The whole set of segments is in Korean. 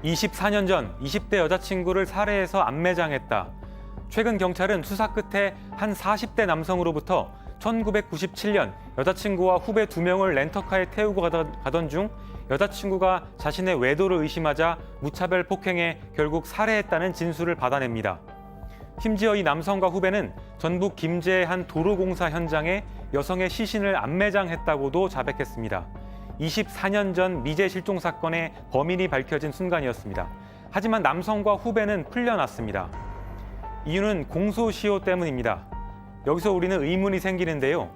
24년 전 20대 여자친구를 살해해서 안매장했다. 최근 경찰은 수사 끝에 한 40대 남성으로부터 1997년 여자친구와 후배 2명을 렌터카에 태우고 가던 중 여자친구가 자신의 외도를 의심하자 무차별 폭행해 결국 살해했다는 진술을 받아냅니다. 심지어 이 남성과 후배는 전북 김제의 한 도로공사 현장에 여성의 시신을 안매장했다고도 자백했습니다. 24년 전 미제 실종 사건의 범인이 밝혀진 순간이었습니다. 하지만 남성과 후배는 풀려났습니다. 이유는 공소시효 때문입니다. 여기서 우리는 의문이 생기는데요.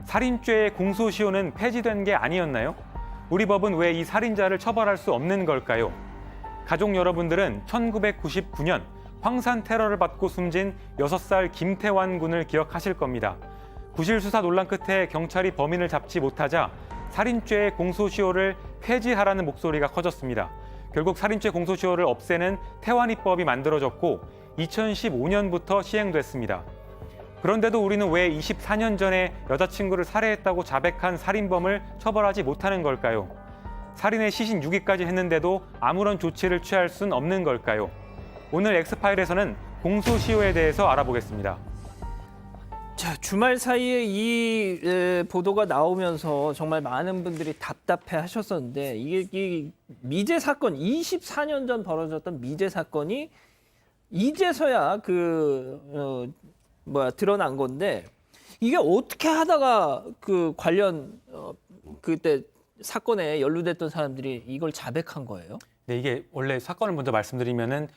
살인죄의 공소시효는 폐지된 게 아니었나요? 우리 법은 왜 이 살인자를 처벌할 수 없는 걸까요? 가족 여러분들은 1999년 황산 테러를 받고 숨진 6살 김태환 군을 기억하실 겁니다. 부실 수사 논란 끝에 경찰이 범인을 잡지 못하자 살인죄의 공소시효를 폐지하라는 목소리가 커졌습니다. 결국 살인죄 공소시효를 없애는 태환이법이 만들어졌고 2015년부터 시행됐습니다. 그런데도 우리는 왜 24년 전에 여자친구를 살해했다고 자백한 살인범을 처벌하지 못하는 걸까요? 살인의 시신 유기까지 했는데도 아무런 조치를 취할 순 없는 걸까요? 오늘 엑스파일에서는 공소시효에 대해서 알아보겠습니다. 자, 주말 사이에 이 보도가 나오면서 정말 많은 분들이 답답해 하셨었는데 이 미제 사건, 24년 전 벌어졌던 미제 사건이 이제서야 드러난 건데 이게 어떻게 하다가 그 관련 그때 사건에 연루됐던 사람들이 이걸 자백한 거예요? 네, 이게 원래 사건을 먼저 말씀드리면은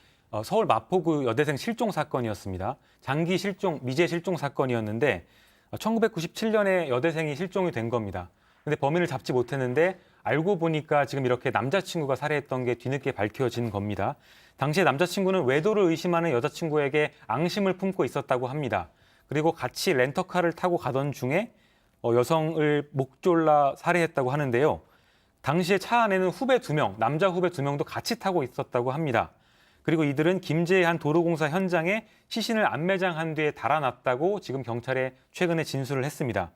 서울 마포구 여대생 실종 사건이었습니다. 장기 실종, 미제 실종 사건이었는데 1997년에 여대생이 실종이 된 겁니다. 근데 범인을 잡지 못했는데 알고 보니까 지금 이렇게 남자친구가 살해했던 게 뒤늦게 밝혀진 겁니다. 당시에 남자친구는 외도를 의심하는 여자친구에게 앙심을 품고 있었다고 합니다. 그리고 같이 렌터카를 타고 가던 중에 여성을 목 졸라 살해했다고 하는데요. 당시에 차 안에는 후배 2명, 남자 후배 2명도 같이 타고 있었다고 합니다. 그리고 이들은 김제의 한 도로공사 현장에 시신을 안매장한 뒤에 달아났다고 지금 경찰에 최근에 진술을 했습니다.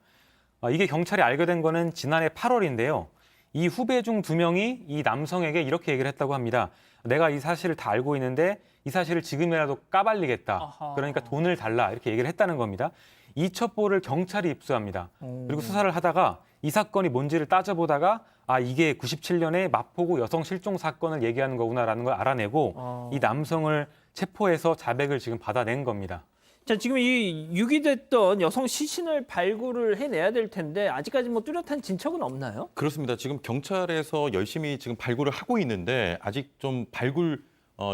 이게 경찰이 알게 된 거는 지난해 8월인데요. 이 후배 중 2명이 이 남성에게 이렇게 얘기를 했다고 합니다. 내가 이 사실을 다 알고 있는데 이 사실을 지금이라도 까발리겠다. 아하. 그러니까 돈을 달라 이렇게 얘기를 했다는 겁니다. 이 첩보를 경찰이 입수합니다. 그리고 수사를 하다가 이 사건이 뭔지를 따져보다가 이게 97년에 마포구 여성 실종 사건을 얘기하는 거구나라는 걸 알아내고 이 남성을 체포해서 자백을 지금 받아낸 겁니다. 자, 지금 이 유기됐던 여성 시신을 발굴을 해내야 될 텐데 아직까지 뭐 뚜렷한 진척은 없나요? 그렇습니다. 지금 경찰에서 열심히 지금 발굴을 하고 있는데 아직 좀 발굴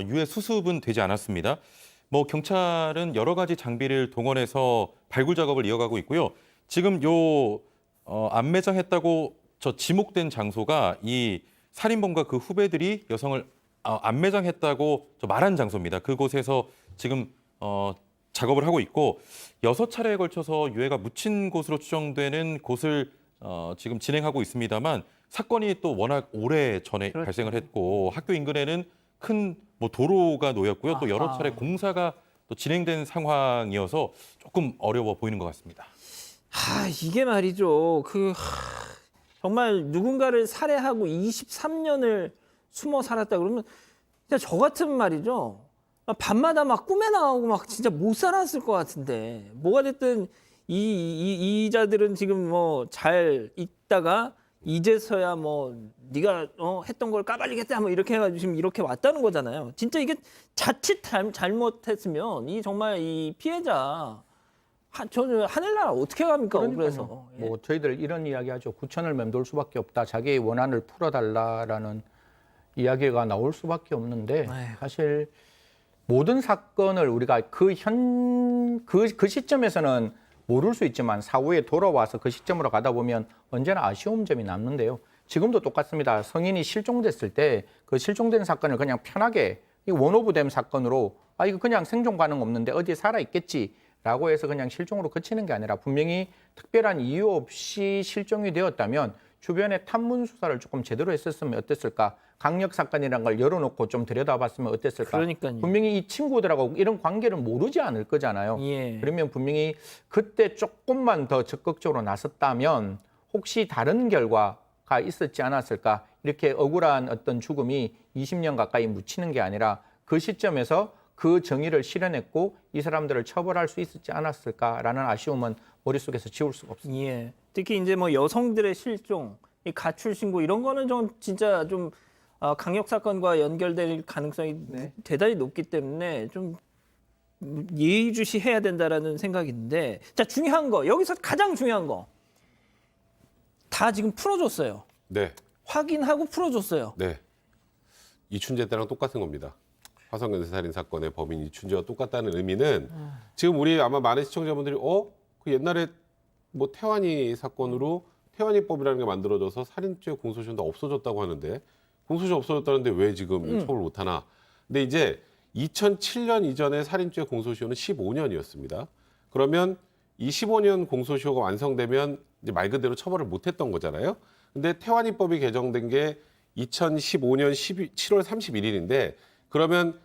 유해 수습은 되지 않았습니다. 뭐 경찰은 여러 가지 장비를 동원해서 발굴 작업을 이어가고 있고요. 지금 안매장했다고 지목된 장소가 이 살인범과 그 후배들이 여성을 안매장했다고 말한 장소입니다. 그곳에서 지금 작업을 하고 있고 6차례에 걸쳐서 유해가 묻힌 곳으로 추정되는 곳을 지금 진행하고 있습니다만 사건이 또 워낙 오래 전에 그렇죠. 발생을 했고 학교 인근에는 큰 도로가 놓였고요. 또 여러 차례 공사가 또 진행된 상황이어서 조금 어려워 보이는 것 같습니다. 이게 말이죠. 정말 누군가를 살해하고 23년을 숨어 살았다 그러면 진짜 저 같은 말이죠. 밤마다 막 꿈에 나오고 막 진짜 못 살았을 것 같은데 뭐가 됐든 이자들은 지금 뭐 잘 있다가 이제서야 뭐 네가 했던 걸 까발리겠다 뭐 이렇게 해가지고 지금 이렇게 왔다는 거잖아요. 진짜 이게 자칫 잘못했으면 이 정말 이 피해자 저는 하늘나라 어떻게 갑니까? 그래서 뭐 저희들 이런 이야기하죠. 구천을 맴돌 수밖에 없다. 자기의 원한을 풀어달라라는 이야기가 나올 수밖에 없는데 사실 모든 사건을 우리가 그 시점에서는 모를 수 있지만 사후에 돌아와서 그 시점으로 가다 보면 언제나 아쉬운 점이 남는데요. 지금도 똑같습니다. 성인이 실종됐을 때 그 실종된 사건을 그냥 편하게 원오브댐 사건으로 이거 그냥 생존 가능 없는데 어디에 살아 있겠지. 라고 해서 그냥 실종으로 그치는 게 아니라 분명히 특별한 이유 없이 실종이 되었다면 주변에 탐문 수사를 조금 제대로 했었으면 어땠을까? 강력 사건이라는 걸 열어놓고 좀 들여다봤으면 어땠을까? 그러니까요. 분명히 이 친구들하고 이런 관계를 모르지 않을 거잖아요. 예. 그러면 분명히 그때 조금만 더 적극적으로 나섰다면 혹시 다른 결과가 가 있었지 않았을까. 이렇게 억울한 어떤 죽음이 20년 가까이 묻히는 게 아니라 그 시점에서 그 정의를 실현했고 이 사람들을 처벌할 수 있었지 않았을까라는 아쉬움은 머릿속에서 지울 수가 없습니다. 예. 특히 이제 뭐 여성들의 실종, 이 가출 신고 이런 거는 좀 진짜 좀 강력 사건과 연결될 가능성이 대단히 높기 때문에 좀 예의주시해야 된다라는 생각인데, 자 중요한 거 여기서 가장 중요한 거 다 지금 풀어줬어요. 네, 확인하고 풀어줬어요. 네. 이춘재 때랑 똑같은 겁니다. 화성연쇄 살인 사건의 범인 이춘재와 똑같다는 의미는 지금 우리 아마 많은 시청자분들이 그 옛날에 뭐 태완이 사건으로 태완이법이라는 게 만들어져서 살인죄 공소시효가 없어졌다고 하는데 공소시효 없어졌다는데 왜 지금 처벌 못 하나? 근데 이제 2007년 이전에 살인죄 공소시효는 15년이었습니다. 그러면 이 15년 공소시효가 완성되면 이제 말 그대로 처벌을 못 했던 거잖아요. 근데 태완이법이 개정된 게 2015년 7월 31일인데 그러면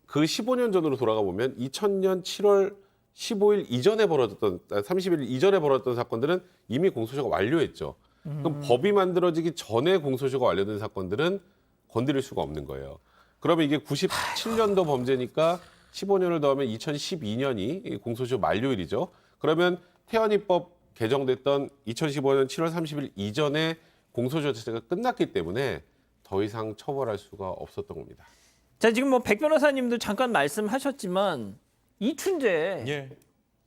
그 15년 전으로 돌아가 보면 2000년 7월 15일 이전에 벌어졌던 30일 이전에 벌어졌던 사건들은 이미 공소시효가 완료했죠. 그럼 법이 만들어지기 전에 공소시효가 완료된 사건들은 건드릴 수가 없는 거예요. 그러면 이게 97년도 범죄니까 15년을 더하면 2012년이 공소시효 만료일이죠. 그러면 태완이법 개정됐던 2015년 7월 30일 이전에 공소시효 자체가 끝났기 때문에 더 이상 처벌할 수가 없었던 겁니다. 자 지금 뭐 백 변호사님도 잠깐 말씀하셨지만 이춘재, 예.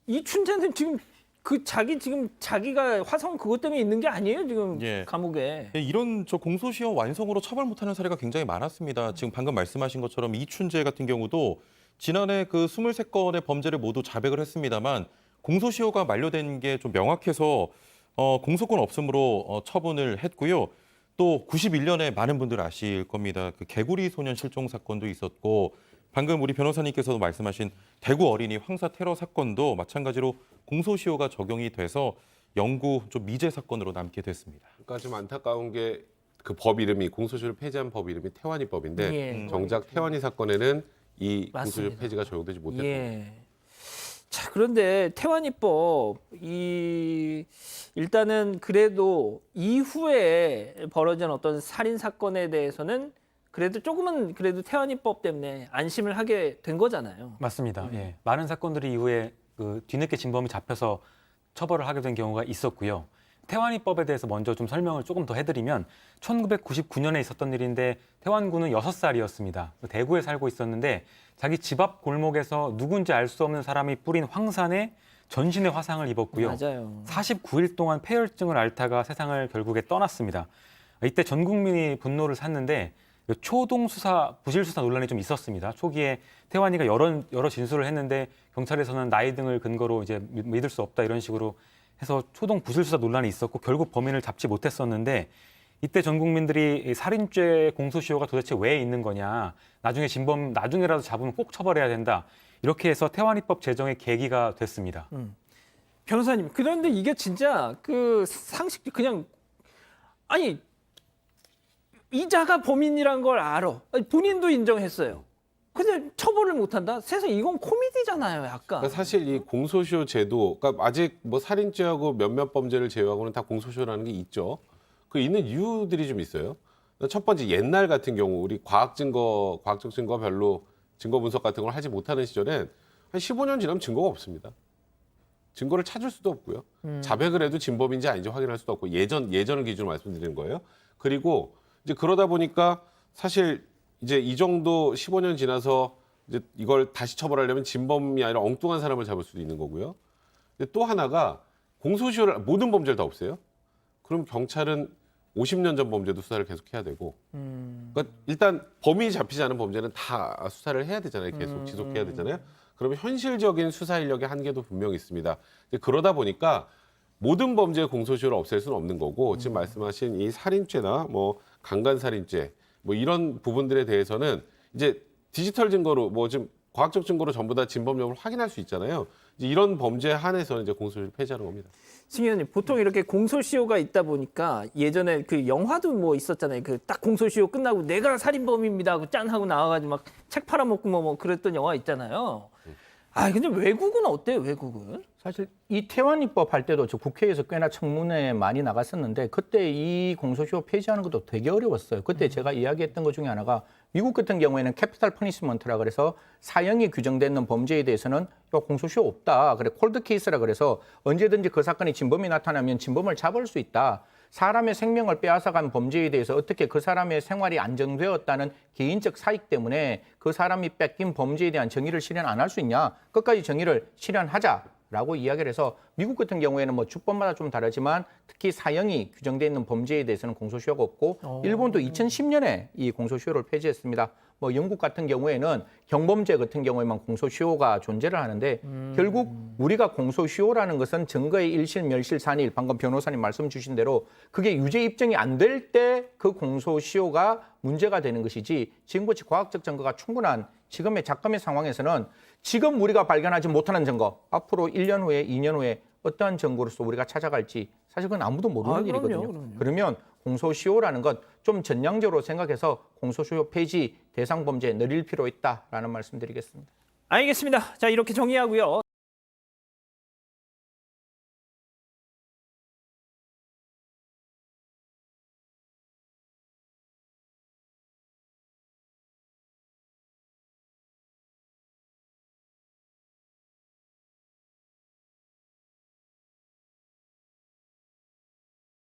이춘재는 지금 자기가 화성 그것 때문에 있는 게 아니에요 지금 예. 감옥에. 예, 이런 공소시효 완성으로 처벌 못하는 사례가 굉장히 많았습니다. 지금 방금 말씀하신 것처럼 이춘재 같은 경우도 지난해 그 23건의 범죄를 모두 자백을 했습니다만 공소시효가 만료된 게 좀 명확해서 공소권 없음으로 처분을 했고요. 또 91년에 많은 분들 아실 겁니다. 그 개구리 소년 실종 사건도 있었고 방금 우리 변호사님께서도 말씀하신 대구 어린이 황사 테러 사건도 마찬가지로 공소시효가 적용이 돼서 영구 좀 미제 사건으로 남게 됐습니다. 그러니까 좀 안타까운 게 그 법 이름이 공소시효를 폐지한 법 이름이 태완이법인데 예. 정작 태완이 사건에는 이 공소시효 맞습니다. 폐지가 적용되지 못했던 거예요. 예. 자 그런데 태완이법 일단은 그래도 이후에 벌어진 어떤 살인 사건에 대해서는 그래도 조금은 그래도 태완이법 때문에 안심을 하게 된 거잖아요. 맞습니다. 예. 많은 사건들이 이후에 그 뒤늦게 진범이 잡혀서 처벌을 하게 된 경우가 있었고요. 태완이법에 대해서 먼저 좀 설명을 조금 더 해드리면 1999년에 있었던 일인데 태완군은 6살이었습니다. 대구에 살고 있었는데 자기 집 앞 골목에서 누군지 알 수 없는 사람이 뿌린 황산에 전신의 화상을 입었고요. 맞아요. 49일 동안 폐혈증을 앓다가 세상을 결국에 떠났습니다. 이때 전 국민이 분노를 샀는데 초동 수사, 부실 수사 논란이 좀 있었습니다. 초기에 태완이가 여러 진술을 했는데 경찰에서는 나이 등을 근거로 이제 믿을 수 없다 이런 식으로 해서 초동 부실 수사 논란이 있었고 결국 범인을 잡지 못했었는데 이때 전 국민들이 살인죄 공소시효가 도대체 왜 있는 거냐, 나중에 진범 나중에라도 잡으면 꼭 처벌해야 된다, 이렇게 해서 태완이법 제정의 계기가 됐습니다. 변호사님 그런데 이게 진짜 그 상식 그냥 아니 이자가 범인이란 걸 알아. 아니, 본인도 인정했어요. 근데 처벌을 못한다? 세상 이건 코미디잖아요, 약간. 그러니까 사실 이 공소시효 제도, 그러니까 아직 뭐 살인죄하고 몇몇 범죄를 제외하고는 다 공소시효라는 게 있죠. 그 있는 이유들이 좀 있어요. 첫 번째 옛날 같은 경우 우리 과학적 증거 별로 증거 분석 같은 걸 하지 못하는 시절엔 한 15년 지나면 증거가 없습니다. 증거를 찾을 수도 없고요. 자백을 해도 진범인지 아닌지 확인할 수도 없고 예전을 기준으로 말씀드리는 거예요. 그리고 이제 그러다 보니까 사실 이제 이 정도 15년 지나서 이제 이걸 다시 처벌하려면 진범이 아니라 엉뚱한 사람을 잡을 수도 있는 거고요. 근데 또 하나가 공소시효를 모든 범죄를 다 없애요. 그럼 경찰은 50년 전 범죄도 수사를 계속해야 되고, 그러니까 일단 범인이 잡히지 않은 범죄는 다 수사를 해야 되잖아요. 계속 지속해야 되잖아요. 그러면 현실적인 수사 인력의 한계도 분명히 있습니다. 그러다 보니까 모든 범죄의 공소시효를 없앨 수는 없는 거고, 지금 말씀하신 이 살인죄나 뭐 강간살인죄 뭐 이런 부분들에 대해서는 이제 디지털 증거로 뭐 지금 과학적 증거로 전부 다 진범 여부를 확인할 수 있잖아요. 이제 이런 범죄에 한해서는 이제 공소시효를 폐지하는 겁니다. 승 의원님 보통 이렇게 공소시효가 있다 보니까 예전에 그 영화도 뭐 있었잖아요. 그 딱 공소시효 끝나고 내가 살인범입니다 하고 짠 하고 나와가지고 막 책 팔아먹고 뭐 그랬던 영화 있잖아요. 아 근데 외국은 어때요? 외국은? 사실 이 태완이법 할 때도 저 국회에서 꽤나 청문회 많이 나갔었는데 그때 이 공소시효 폐지하는 것도 되게 어려웠어요. 그때 제가 이야기했던 것 중에 하나가 미국 같은 경우에는 캐피탈 퍼니시먼트라 그래서 사형이 규정되는 범죄에 대해서는 공소시효 없다. 그래 콜드 케이스라 그래서 언제든지 그 사건이 진범이 나타나면 진범을 잡을 수 있다. 사람의 생명을 빼앗아간 범죄에 대해서 어떻게 그 사람의 생활이 안정되었다는 개인적 사익 때문에 그 사람이 뺏긴 범죄에 대한 정의를 실현 안 할 수 있냐? 끝까지 정의를 실현하자라고 이야기를 해서 미국 같은 경우에는 뭐 주법마다 좀 다르지만 특히 사형이 규정되어 있는 범죄에 대해서는 공소시효가 없고 일본도 2010년에 이 공소시효를 폐지했습니다. 뭐 영국 같은 경우에는 경범죄 같은 경우에만 공소시효가 존재를 하는데 결국 우리가 공소시효라는 것은 증거의 일실, 멸실, 산일 방금 변호사님 말씀 주신 대로 그게 유죄 입증이 안 될 때 그 공소시효가 문제가 되는 것이지 지금같이 과학적 증거가 충분한 지금의 작금의 상황에서는 지금 우리가 발견하지 못하는 증거 앞으로 1년 후에 2년 후에 어떠한 증거로서 우리가 찾아갈지 사실 그건 아무도 모르는 일이거든요. 그럼요. 그러면 공소시효라는 것 좀 전향적으로 생각해서 공소시효 폐지 대상 범죄에 늘릴 필요 있다라는 말씀드리겠습니다. 알겠습니다. 자 이렇게 정리하고요.